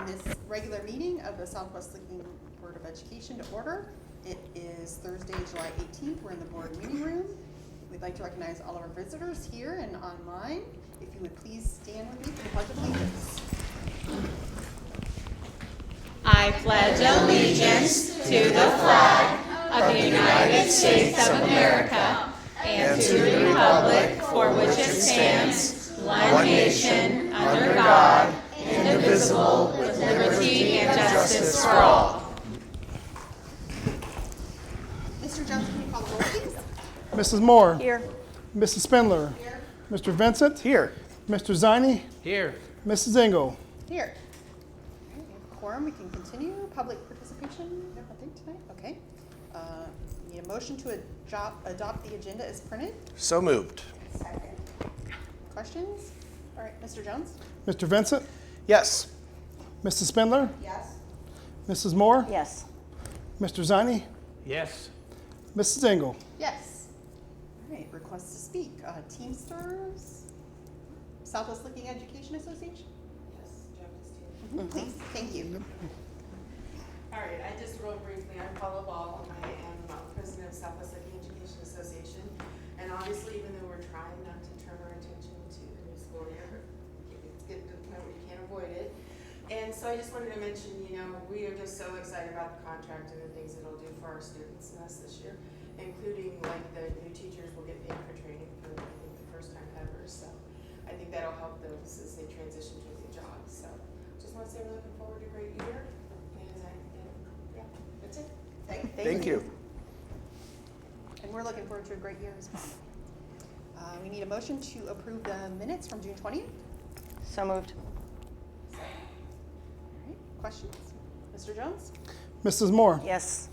this regular meeting of the Southwest Licking Board of Education to order. It is Thursday, July 18th. We're in the board meeting room. We'd like to recognize all of our visitors here and online. If you would please stand with me for the Pledge of Allegiance. I pledge allegiance to the flag of the United States of America and to the republic for which it stands, one nation, under God, indivisible, with liberty and justice for all. Mr. Jones, can you call the roll, please? Mrs. Moore. Here. Mrs. Spindler. Here. Mr. Vincent. Here. Mr. Ziny. Here. Mrs. Engel. Here. Okay, we have a quorum. We can continue. Public participation? No, nothing tonight? Okay. Need a motion to adopt the agenda as printed. So moved. Second. Questions? All right, Mr. Jones? Mr. Vincent. Yes. Mrs. Spindler. Yes. Mrs. Moore. Yes. Mr. Ziny. Yes. Mrs. Engel. Yes. All right, request to speak. Teamsters, Southwest Licking Education Association? Yes, Jeff is here. Please, thank you. All right, I just real briefly, I'm Paula Ball. I am president of Southwest Licking Education Association. And obviously, even though we're trying not to turn our attention to the new school year, it's getting to the point where you can't avoid it. And so I just wanted to mention, we are just so excited about the contract and the things it'll do for our students and us this year, including like the new teachers will get paid for training for I think the first time ever. So I think that'll help those as they transition to a new job. So just want to say we're looking forward to a great year. Yeah, that's it. Thank you. And we're looking forward to a great year as well. We need a motion to approve the minutes from June 20th. So moved. All right, questions? Mr. Jones? Mrs. Moore. Yes.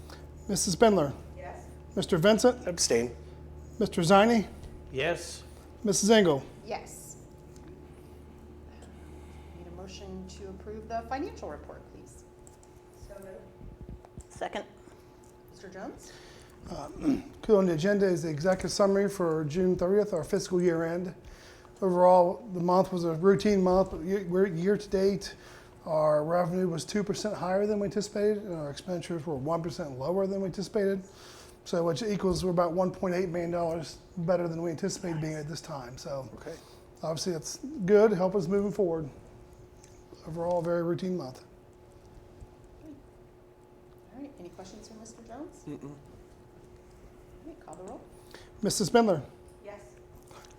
Mrs. Spindler. Yes. Mr. Vincent. Abstain. Mr. Ziny. Yes. Mrs. Engel. Yes. Need a motion to approve the financial report, please. So moved. Second. Mr. Jones? On the agenda is the executive summary for June 30th, our fiscal year end. Overall, the month was a routine month, but year to date, our revenue was 2% higher than we anticipated, and our expenditures were 1% lower than we anticipated. So which equals we're about $1.8 million better than we anticipated being at this time. So Okay. obviously that's good, help us moving forward. Overall, a very routine month. All right, any questions from Mr. Jones? Mm-mm. All right, call the roll. Mrs. Spindler. Yes.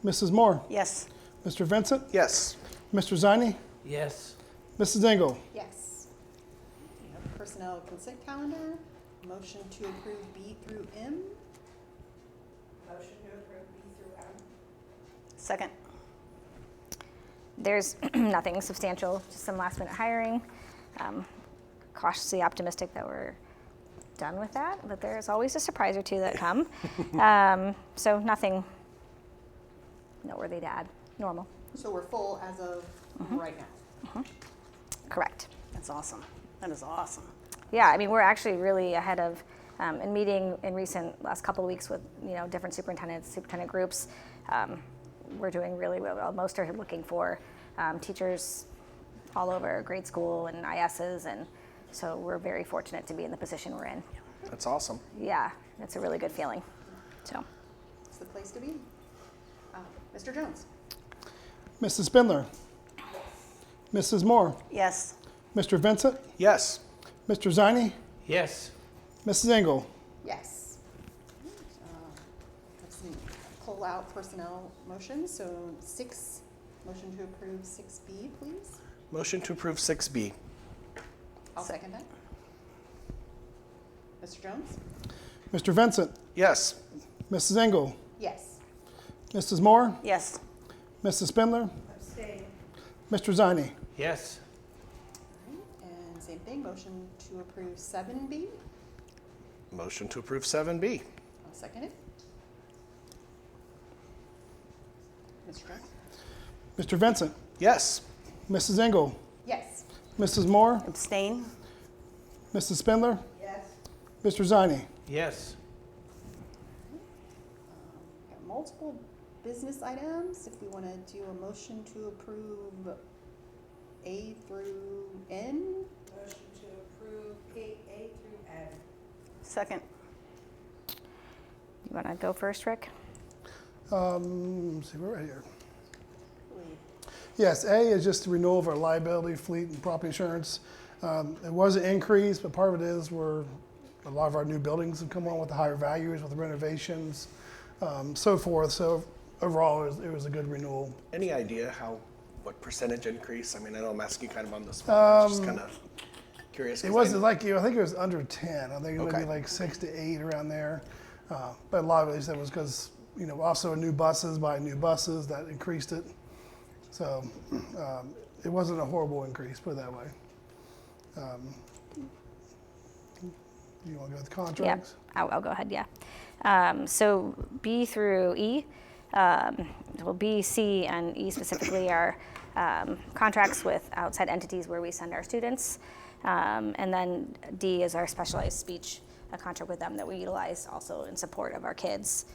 Mrs. Moore. Yes. Mr. Vincent. Yes. Mr. Ziny. Yes. Mrs. Engel. Yes. We have personnel consent calendar. Motion to approve B through M. Motion to approve B through M. Second. There's nothing substantial, just some last minute hiring. Cautiously optimistic that we're done with that, but there's always a surprise or two that come. So nothing noteworthy to add, normal. So we're full as of right now. Correct. That's awesome. That is awesome. Yeah, I mean, we're actually really ahead of, in meeting in last couple of weeks with, different superintendent groups. We're doing really well. Most are looking for teachers all over grade school and ISs, and so we're very fortunate to be in the position we're in. That's awesome. Yeah, it's a really good feeling. So, It's the place to be. Mr. Jones? Mrs. Spindler. Mrs. Moore. Yes. Mr. Vincent. Yes. Mr. Ziny. Yes. Mrs. Engel. Yes. Let's see, pull out personnel motions. So motion to approve 6B, please. Motion to approve 6B. I'll second that. Mr. Jones? Mr. Vincent. Yes. Mrs. Engel. Yes. Mrs. Moore. Yes. Mrs. Spindler. Abstain. Mr. Ziny. Yes. And same thing, motion to approve 7B. Motion to approve 7B. I'll second it. Mr. Jones? Mr. Vincent. Yes. Mrs. Engel. Yes. Mrs. Moore. Abstain? Mrs. Spindler. Yes. Mr. Ziny. Yes. Got multiple business items. If we want to do a motion to approve A through N. Motion to approve A through N. Second. You want to go first, Rick? Let's see, we're right here. Yes, A is just the renewal of our liability, fleet, and property insurance. It was an increase, but part of it is a lot of our new buildings have come on with the higher values, with the renovations, so forth. So overall, it was a good renewal. Any idea what percentage increase? I mean, I know I'm asking kind of on the spot. Just kind of curious. It wasn't like, I think it was under 10. I think it Okay. maybe like 6 to 8 around there. But a lot of it was because, also new buses, buying new buses, that increased it. So it wasn't a horrible increase, put it that way. You want to go with contracts? Yeah, I'll go ahead, yeah. So B through E, well, B, C, and E specifically are contracts with outside entities where we send our students. And then D is our specialized speech, a contract with them that we utilize also in support of our kids.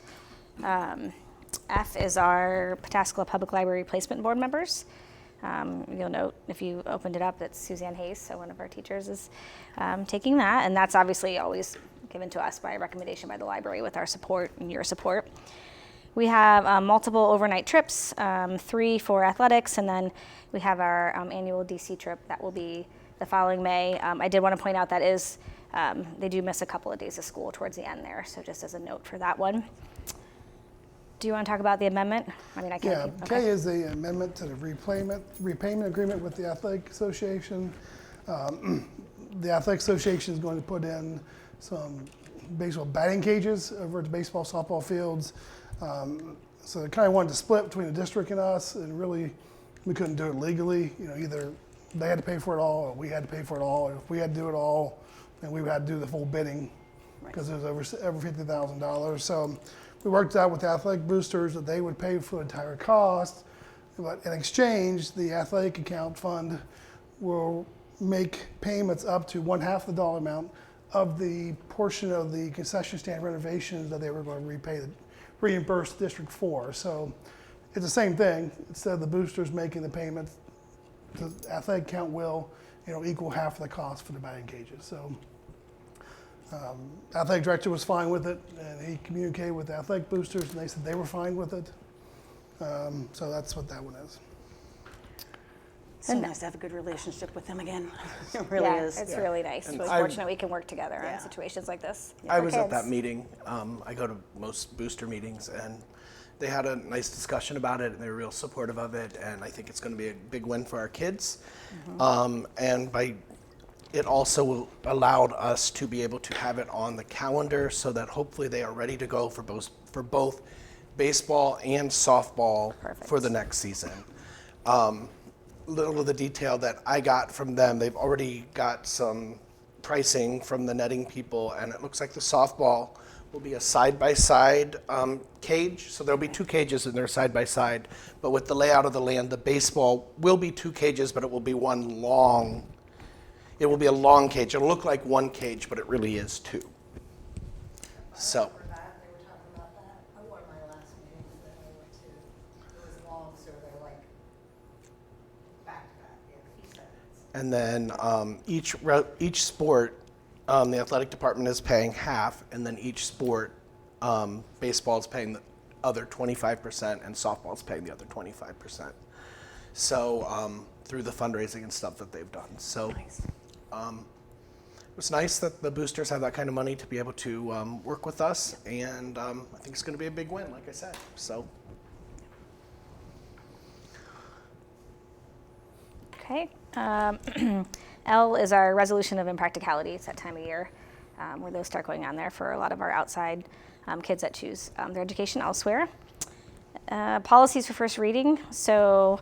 F is our Pataskala Public Library Placement Board members. You'll note if you opened it up that Suzanne Hayes, so one of our teachers, is taking that, and that's obviously always given to us by a recommendation by the library with our support and your support. We have multiple overnight trips, 3 for athletics, and then we have our annual DC trip that will be the following May. I did want to point out that is, they do miss a couple of days of school towards the end there, so just as a note for that one. Do you want to talk about the amendment? I mean, I can't. Yeah, K is the amendment to the repayment agreement with the Athletic Association. The Athletic Association is going to put in some baseball batting cages over at the baseball, softball fields. So they kind of wanted to split between the district and us, and really we couldn't do it legally. Either they had to pay for it all, or we had to pay for it all. And if we had to do it all, then we had to do the full bidding because it was over $50,000. So we worked out with the athletic boosters that they would pay for the entire cost, but in exchange, the athletic account fund will make payments up to 1/2 the dollar amount of the portion of the concession stand renovations that they were going to reimburse District 4. So it's the same thing. Instead of the boosters making the payment, the athletic account will, equal half of the cost for the batting cages. So. Athletic director was fine with it, and he communicated with the athletic boosters, and they said they were fine with it. So that's what that one is. So nice to have a good relationship with them again. It really yeah, is. it's really nice. And We're fortunate we can work together Yeah. in situations like this. I for was at that kids. meeting. I go to most booster meetings, and they had a nice discussion about it, and they were real supportive of it. And I think it's going to be a big win for our kids. It also allowed us to be able to have it on the calendar so that hopefully they are ready to go for both baseball and softball for the next season. Little of the detail that I got from them, they've already got some pricing from the netting people, and it looks like the softball will be a side-by-side cage. So there'll be 2 cages and they're side-by-side. But with the layout of the land, the baseball will be 2 cages, but it will be it will be a long cage. It'll look like 1 cage, but it really is 2. So. For that, they were talking about that. I won my last meeting that I went to. It was long, so they're like back to back. Yeah, he said it. And then each sport, the athletic department is paying half, and then each sport, baseball is paying the other 25%, and softball is paying the other 25%. So through the fundraising and stuff that they've done. So Nice. it was nice that the boosters have that kind of money to be able to work with us, and I think it's going to be a big win, like I said. So. Okay. L is our resolution of impracticality. It's that time of year where those start going on there for a lot of our outside kids that choose their education elsewhere. Policies for first reading. So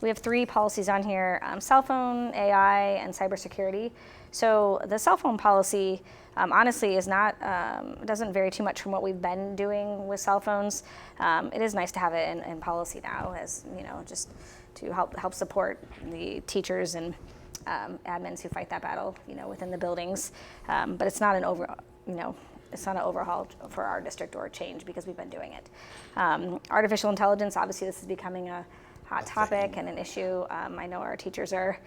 we have 3 policies on here, cell phone, AI, and cybersecurity. So the cell phone policy, honestly, is not, doesn't vary too much from what we've been doing with cell phones. It is nice to have it in policy now, as just to help support the teachers and admins who fight that battle, within the buildings. But it's not an it's not an overhaul for our district or a change because we've been doing it. Artificial intelligence, obviously, this is becoming a hot topic and an issue I know our teachers are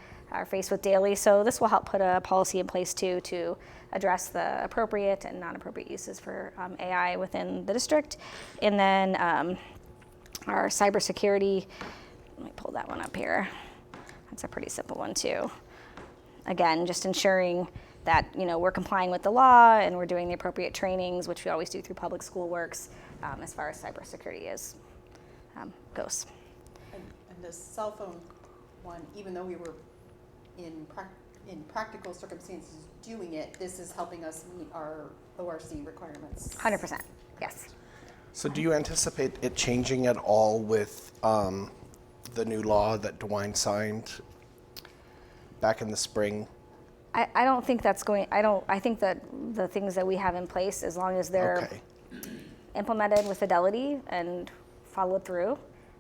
faced with daily. So this will help put a policy in place too to address the appropriate and non-appropriate uses for AI within the district. And then our cybersecurity, let me pull that one up here. That's a pretty simple one too. Again, just ensuring that we're complying with the law and we're doing the appropriate trainings, which we always do through Public School Works, as far as cybersecurity goes. And the cell phone one, even though we were in practical circumstances doing it, this is helping us meet our ORC requirements. 100%, yes. So do you anticipate it changing at all with the new law that DeWine signed back in the spring? I don't think that's going, I think that the things that we have in place, as long as they're Okay. implemented with fidelity and followed through,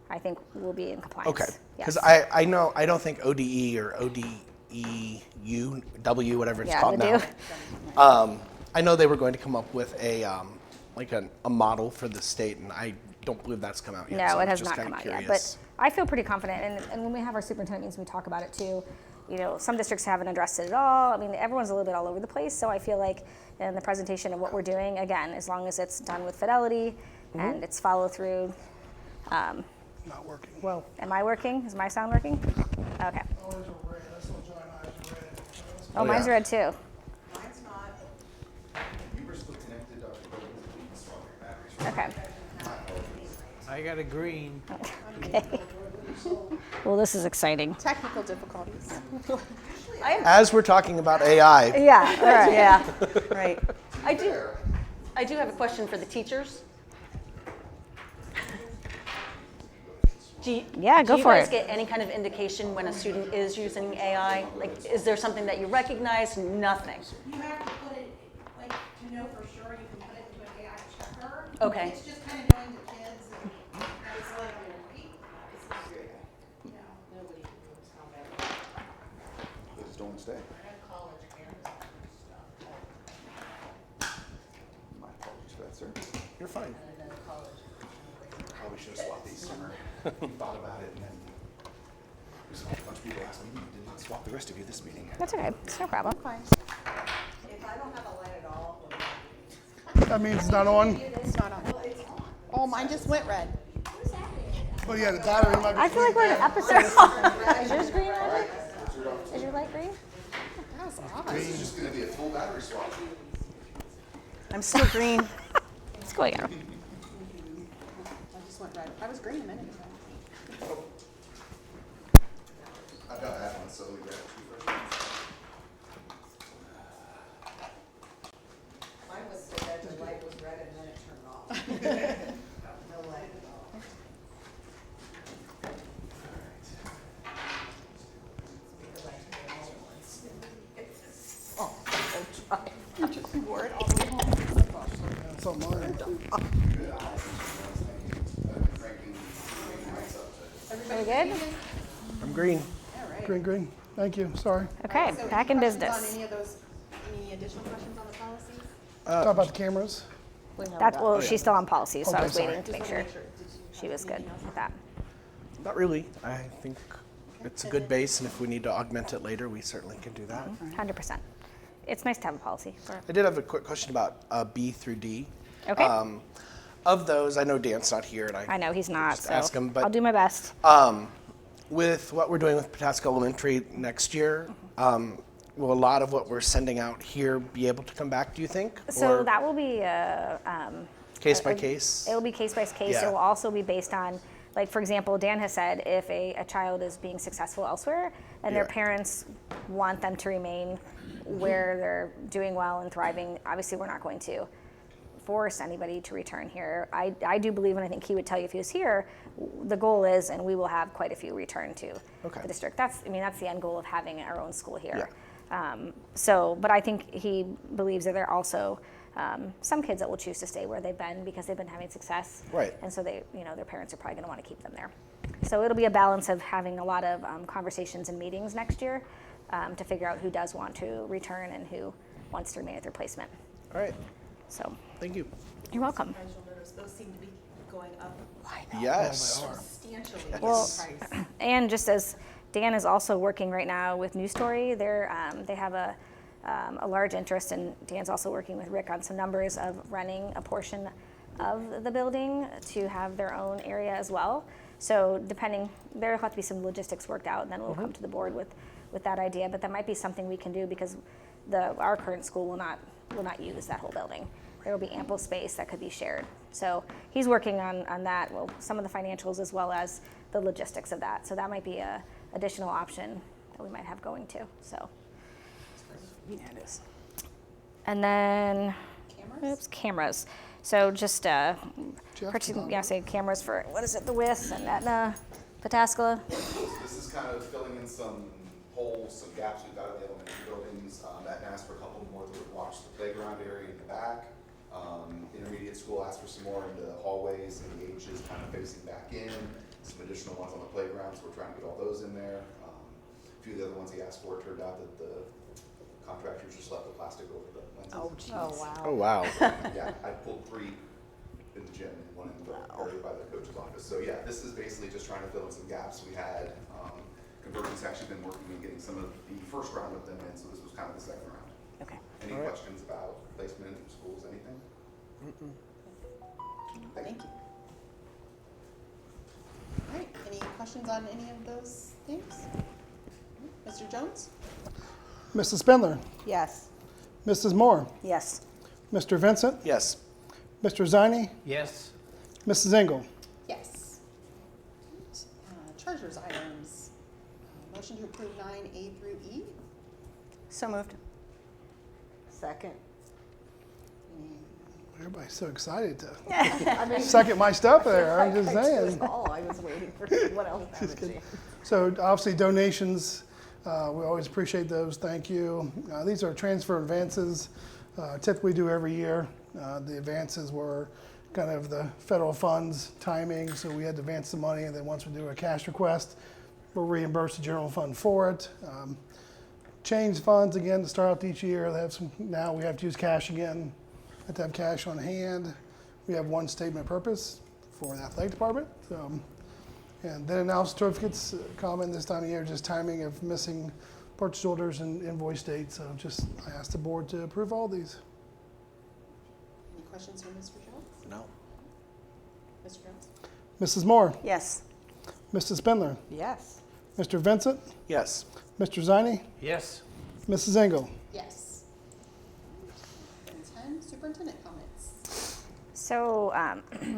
I think we'll be in compliance. Okay. Because Yes. I know, I don't think ODE or ODEUW, whatever it's Yeah, called the now. do. I know they were going to come up with a model for the state, and I don't believe that's come out yet. No, so it I'm has just not kinda come out yet. curious. But I feel pretty confident, and when we have our superintendent meetings, we talk about it too. Some districts haven't addressed it at all. I mean, everyone's a little bit all over the place, so I feel like in the presentation of what we're doing, again, as long as it's done with fidelity and it's follow through. Not working. Whoa, am I working? Is my sound working? Okay. Ours are red. That's what John and I's red. Oh, Oh, mine's yeah. red too. Mine's not. You were still connected, we can swap your batteries. Okay. I got a green. Okay. Well, this is exciting. Technical difficulties. As we're talking about AI, Yeah, all right. Yeah, right. I do have a question for the teachers. Yeah, go Do you for guys it. get any kind of indication when a student is using AI? Like, is there something that you recognize? Nothing. You have to put it, like, to know for sure, you can put it into an AI checker. Okay. It's just kind of knowing the kids and it's like, Nobody knows how bad. They just don't want to stay. College campus stuff. My apologies for that, sir. you're fine. And then college. Probably should have swapped these sooner. Thought about it and then there's a bunch of people last meeting who did not swap the rest of you this meeting. That's okay. It's no problem. Fine. If I don't have a light at all, That means it's not on. It's not on. Oh, mine just went red. Oh yeah, the battery might be. I feel like we're in an episode or something. Is yours green, Roger? Is your light green? That was odd. This is just gonna be a full battery swap. I'm still green. What's going on? I just went red. I was green a minute ago. I've got that one, so we grab two first. mine was so bad, the light was red and then it turned off. No light at all. Because I took it home once. You just wore it all the way home. That's on mine. Are we good? I'm green. All right. Green, green. Thank you. Sorry. Okay, So back any in questions business. On any of those, any additional questions on the policies? Talk about the cameras. Well, she's still on policy, so I Okay, was sorry. waiting to make sure Did you she was good with that. Not really. I think it's a good base, and if we need to augment it later, we certainly can do that. 100%. It's nice to have a policy. I did have a quick question about B through D. Okay. Of those, I know Dan's not here, and I know he's not, just so ask him, but I'll do my best. with what we're doing with Pataska Elementary next year, will a lot of what we're sending out here be able to come back, do you think? So Or that will be case by case? It'll be case by case. Yeah. It will also be based on, like, for example, Dan has said if a child is being successful elsewhere and their Yeah. parents want them to remain where they're doing well and thriving, obviously we're not going to force anybody to return here. I do believe, and I think he would tell you if he was here, the goal is, and we will have quite a few return to Okay. the district. That's the end goal of having our own school here. Yeah. But I think he believes that there are also some kids that will choose to stay where they've been because they've been having success. Right. And so their parents are probably going to want to keep them there. So it'll be a balance of having a lot of conversations and meetings next year to figure out who does want to return and who wants to remain at their placement. All right, So thank you. you're welcome. You'll notice those seem to be going up Yes. substantially in Well, price. And just as Dan is also working right now with News Story, they have a large interest, and Dan's also working with Rick on some numbers of renting a portion of the building to have their own area as well. So there'll have to be some logistics worked out, and then we'll come to the board with that idea. But that might be something we can do because our current school will not use that whole building. There will be ample space that could be shared. So he's working on that, well, some of the financials as well as the logistics of that. So that might be a additional option that we might have going to. So. Yeah, it is. And then, Cameras? cameras. So just Jeff, purchasing, say cameras for, what is it, the With and Etna, Pataskala. This is kind of filling in some holes, some gaps we've got in the elementary buildings. That asked for a couple more that would watch the playground area in the back. Intermediate school asked for some more in the hallways and the H's kind of facing back in. Some additional ones on the playground, so we're trying to get all those in there. A few of the other ones he asked for, it turned out that the contractors just left the plastic over the lenses. Oh, geez. Oh, wow. Yeah, I pulled 3 in the gym and 1 in the area by the coach's office. So yeah, this is basically just trying to fill in some gaps we had. Convergence actually been working on getting some of the first round of them in, so this was kind of the second round. Okay. Any questions about placement in schools, anything? Thank you. All right, any questions on any of those things? Mr. Jones? Mrs. Spindler, Yes. Mrs. Moore, Yes. Mr. Vincent, Yes. Mr. Ziny, Yes. Mrs. Engel. Yes. Treasurer's items. Motion to approve 9A through E. So moved. Second. Everybody's so excited to second my stuff there. I'm just saying. I was waiting for what else haven't you? So obviously donations, we always appreciate those. Thank you. These are transfer advances. Typically do every year. The advances were kind of the federal funds timing, so we had to advance the money, and then once we do a cash request, we'll reimburse the general fund for it. Change funds again to start out each year. They have some, now we have to use cash again. Have to have cash on hand. We have one statement of purpose for the athletic department. And then announce certificates, common this time of year, just timing of missing purchase orders and invoice dates. So just, I asked the board to approve all these. Any questions for Mr. Jones? No. Mr. Jones? Mrs. Moore, Yes. Mrs. Spindler, Yes. Mr. Vincent, Yes. Mr. Ziny, Yes. Mrs. Engel. Yes. Item 10, superintendent comments. So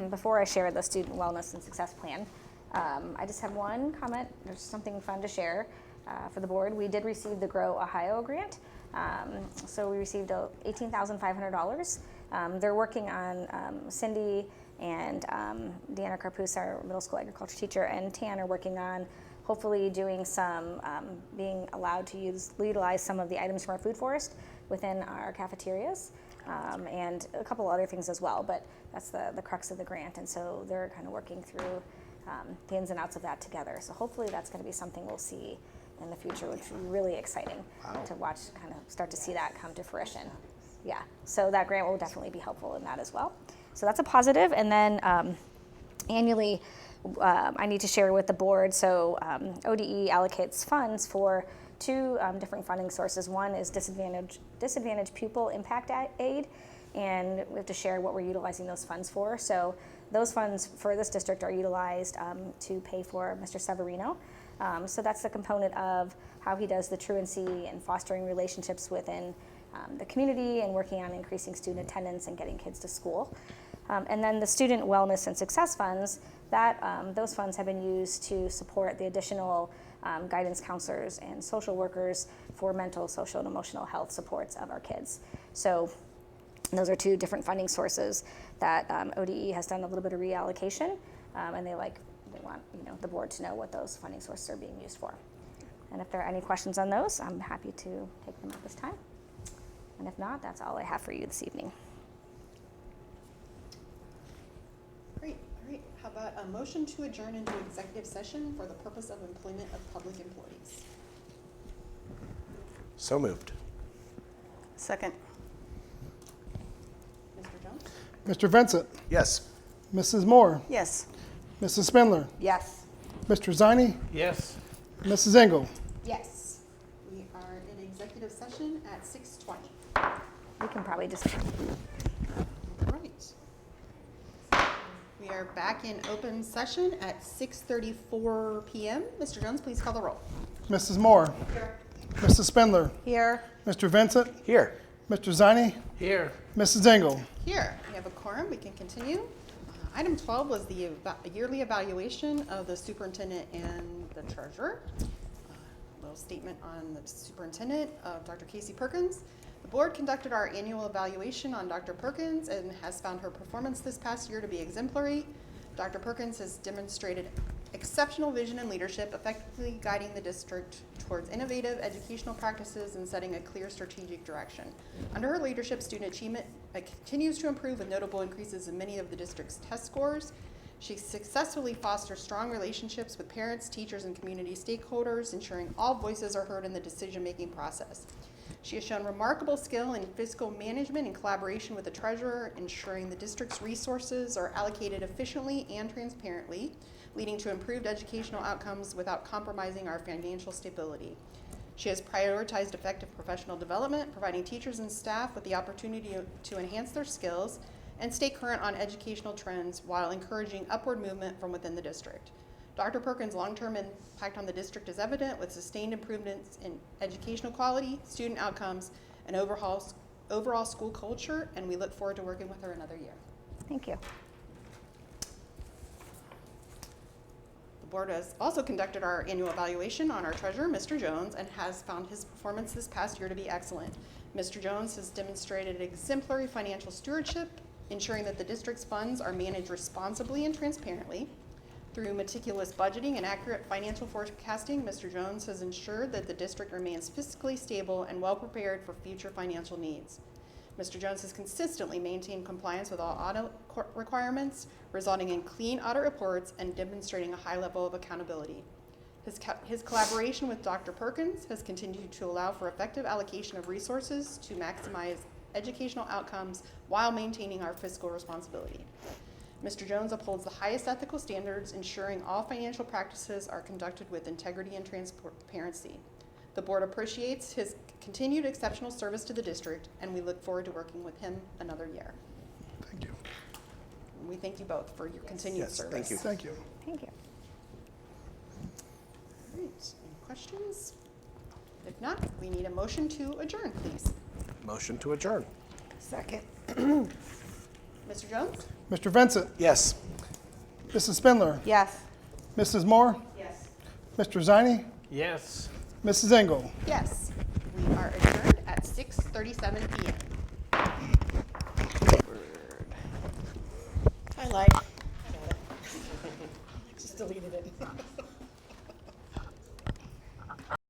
before I share the student wellness and success plan, I just have one comment. There's something fun to share for the board. We did receive the Grow Ohio grant. So we received $18,500. They're working on Cindy and Deanna Carpus, our middle school agriculture teacher, and Tan are working on hopefully doing some, being allowed to utilize some of the items from our food forest within our cafeterias, and a couple other things as well, but that's the crux of the grant, and so they're kind of working through the ins and outs of that together. So hopefully that's going to be something we'll see in the future, which is really exciting to watch, kind of start to see that come to fruition. Yeah, so that grant will definitely be helpful in that as well. So that's a positive. And then annually, I need to share with the board, so ODE allocates funds for 2 different funding sources. One is disadvantaged pupil impact aid, and we have to share what we're utilizing those funds for. So those funds for this district are utilized to pay for Mr. Severino. So that's the component of how he does the truancy and fostering relationships within the community and working on increasing student attendance and getting kids to school. And then the student wellness and success funds, those funds have been used to support the additional guidance counselors and social workers for mental, social, and emotional health supports of our kids. So those are 2 different funding sources that ODE has done a little bit of reallocation, and they want the board to know what those funding sources are being used for. And if there are any questions on those, I'm happy to take them at this time. And if not, that's all I have for you this evening. Great, all right. How about a motion to adjourn into executive session for the purpose of employment of public employees? So moved. Second. Mr. Jones? Mr. Vincent, Yes. Mrs. Moore, Yes. Mrs. Spindler, Yes. Mr. Ziny, Yes. Mrs. Engel. Yes. We are in executive session at 6:20. We can probably just, Right. We are back in open session at 6:34 PM. Mr. Jones, please call the roll. Mrs. Moore, Here. Mrs. Spindler, Here. Mr. Vincent, Here. Mr. Ziny, Here. Mrs. Engel. Here, we have a quorum, we can continue. Item 12 was the yearly evaluation of the superintendent and the treasurer. A little statement on the superintendent, Dr. Casey Perkins. The board conducted our annual evaluation on Dr. Perkins and has found her performance this past year to be exemplary. Dr. Perkins has demonstrated exceptional vision and leadership, effectively guiding the district towards innovative educational practices and setting a clear strategic direction. Under her leadership, student achievement continues to improve with notable increases in many of the district's test scores. She successfully fosters strong relationships with parents, teachers, and community stakeholders, ensuring all voices are heard in the decision-making process. She has shown remarkable skill in fiscal management in collaboration with the treasurer, ensuring the district's resources are allocated efficiently and transparently, leading to improved educational outcomes without compromising our financial stability. She has prioritized effective professional development, providing teachers and staff with the opportunity to enhance their skills and stay current on educational trends while encouraging upward movement from within the district. Dr. Perkins' long-term impact on the district is evident with sustained improvements in educational quality, student outcomes, and overall school culture, and we look forward to working with her another year. thank you. The board has also conducted our annual evaluation on our treasurer, Mr. Jones, and has found his performance this past year to be excellent. Mr. Jones has demonstrated exemplary financial stewardship, ensuring that the district's funds are managed responsibly and transparently. Through meticulous budgeting and accurate financial forecasting, Mr. Jones has ensured that the district remains fiscally stable and well prepared for future financial needs. Mr. Jones has consistently maintained compliance with all audit requirements, resulting in clean audit reports and demonstrating a high level of accountability. His collaboration with Dr. Perkins has continued to allow for effective allocation of resources to maximize educational outcomes while maintaining our fiscal responsibility. Mr. Jones upholds the highest ethical standards, ensuring all financial practices are conducted with integrity and transparency. The board appreciates his continued exceptional service to the district, and we look forward to working with him another year. Thank you. And we thank you both for your continued Yes, service. thank you. Thank you. Thank you. All right, any questions? If not, we need a motion to adjourn, please. Motion to adjourn. Second. Mr. Jones? Mr. Vincent, Yes. Mrs. Spindler, Yes. Mrs. Moore, Yes. Mr. Ziny, Yes. Mrs. Engel. Yes. We are adjourned at 6:37 PM. Highlight. Just deleted it.